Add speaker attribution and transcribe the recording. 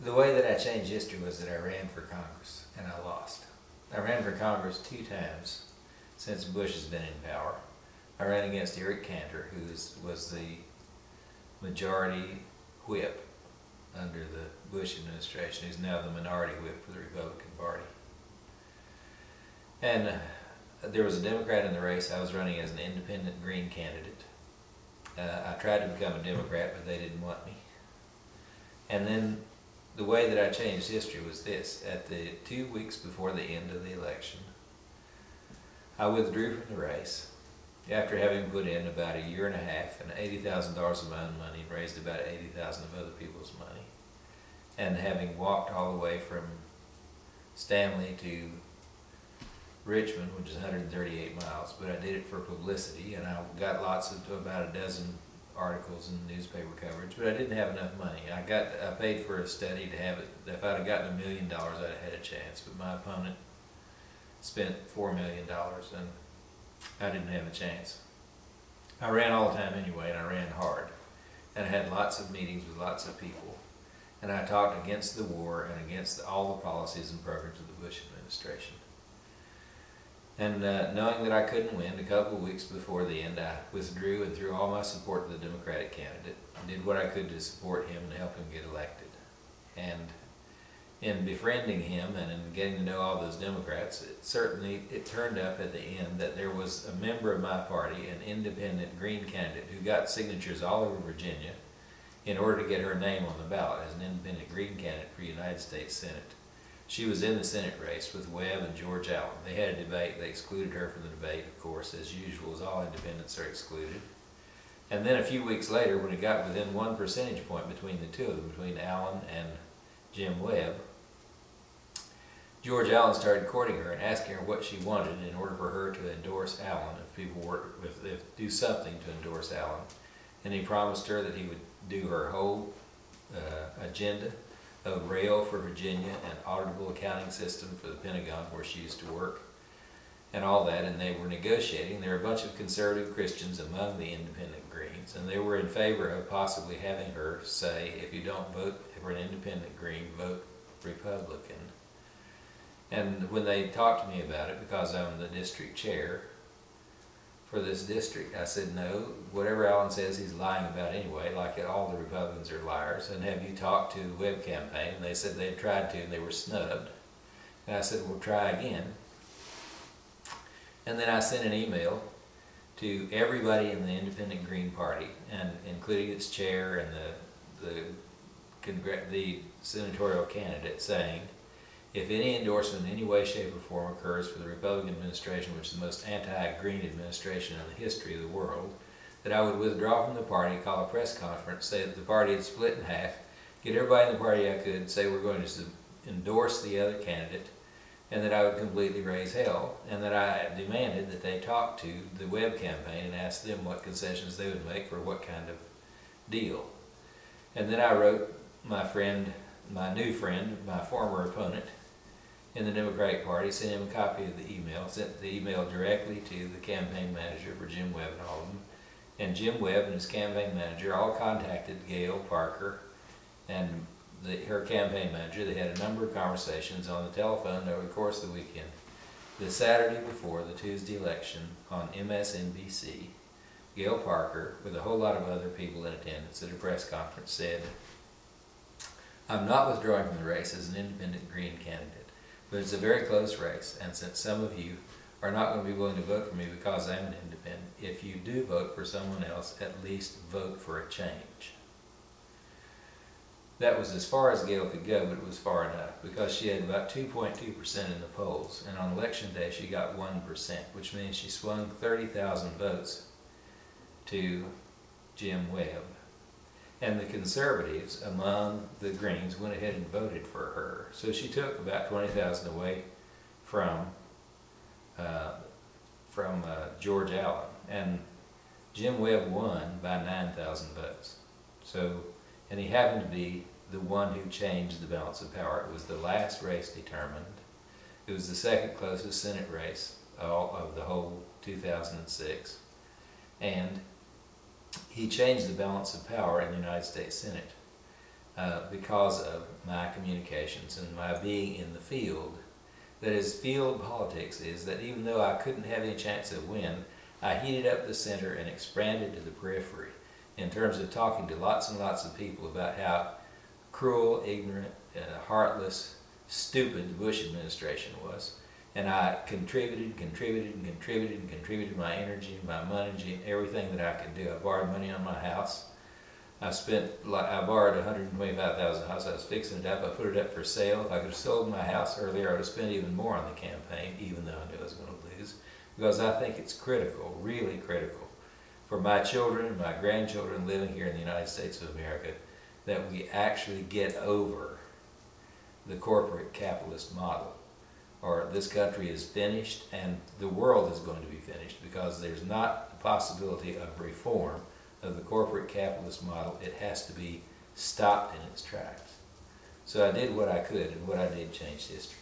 Speaker 1: The way that I changed history was that I ran for Congress, and I lost. I ran for Congress 2 times since Bush has been in power. I ran against Eric Cantor, who was the majority whip under the Bush administration, who's now the minority whip for the Republican Party. And there was a Democrat in the race. I was running as an independent Green candidate. I tried to become a Democrat, but they didn't want me. And then the way that I changed history was this. At the 2 weeks before the end of the election, I withdrew from the race after having put in about a year and a half and $80,000 of my own money and raised about $80,000 of other people's money, and having walked all the way from Stanley to Richmond, which is 138 miles, but I did it for publicity, and I got about a dozen articles and newspaper coverage, but I didn't have enough money. I paid for a study to have it. If I'd have gotten $1 million, I'd have had a chance, but my opponent spent $4 million, and I didn't have a chance. I ran all the time anyway, and I ran hard, and I had lots of meetings with lots of people, and I talked against the war and against all the policies and programs of the Bush administration. And knowing that I couldn't win, a couple of weeks before the end, I withdrew and threw all my support to the Democratic candidate. I did what I could to support him and help him get elected. And in befriending him and in getting to know all those Democrats, it turned up at the end that there was a member of my party, an independent Green candidate, who got signatures all over Virginia in order to get her name on the ballot as an independent Green candidate for United States Senate. She was in the Senate race with Webb and George Allen. They had a debate. They excluded her from the debate, of course, as usual, as all independents are excluded. And then a few weeks later, when it got within 1 percentage point between the two of them, between Allen and Jim Webb, George Allen started courting her and asking her what she wanted in order for her to endorse Allen, if do something to endorse Allen. And he promised her that he would do her whole agenda of rail for Virginia and auditable accounting system for the Pentagon where she used to work and all that, and they were negotiating. There were a bunch of conservative Christians among the independent Greens, and they were in favor of possibly having her say, if you don't vote for an independent Green, vote Republican. And when they talked to me about it, because I'm the district chair for this district, I said, no, whatever Allen says he's lying about anyway, like all the Republicans are liars. And have you talked to the Webb campaign? And they said they had tried to and they were snubbed. And I said, well, try again. And then I sent an email to everybody in the Independent Green Party, and including its chair and the senatorial candidate, saying, if any endorsement in any way, shape, or form occurs for the Republican administration, which is the most anti-Green administration in the history of the world, that I would withdraw from the party, call a press conference, say that the party had split in half, get everybody in the party I could, say we're going to endorse the other candidate, and that I would completely raise hell, and that I demanded that they talk to the Webb campaign and ask them what concessions they would make for what kind of deal. And then I wrote my friend, my new friend, my former opponent in the Democratic Party, sent him a copy of the email, sent the email directly to the campaign manager for Jim Webb and all of them. And Jim Webb and his campaign manager all contacted Gail Parker and her campaign manager. They had a number of conversations on the telephone over the course of the weekend. The Saturday before the Tuesday election on MSNBC, Gail Parker, with a whole lot of other people in attendance at a press conference, said, I'm not withdrawing from the race as an independent Green candidate, but it's a very close race, and since some of you are not going to be willing to vote for me because I'm an independent, if you do vote for someone else, at least vote for a change. That was as far as Gail could go, but it was far enough, because she had about 2.2% in the polls, and on election day she got 1%, which means she swung 30,000 votes to Jim Webb. And the conservatives among the Greens went ahead and voted for her. So she took about 20,000 away from George Allen. And Jim Webb won by 9,000 votes. So, and he happened to be the one who changed the balance of power. It was the last race determined. It was the second closest Senate race of the whole 2006. And he changed the balance of power in the United States Senate. because of my communications and my being in the field. That is, field politics is that even though I couldn't have any chance of win, I heated up the center and expanded to the periphery in terms of talking to lots and lots of people about how cruel, ignorant, heartless, stupid the Bush administration was. And I contributed my energy, my money, everything that I could do. I borrowed money on my house. I borrowed $125,000 house. I was fixing it up. I put it up for sale. If I could have sold my house earlier, I would have spent even more on the campaign, even though I knew I was going to lose. Because I think it's critical, really critical, for my children and my grandchildren living here in the United States of America, that we actually get over the corporate capitalist model. Or this country is finished, and the world is going to be finished, because there's not the possibility of reform of the corporate capitalist model. It has to be stopped in its tracks. So I did what I could, and what I did changed history.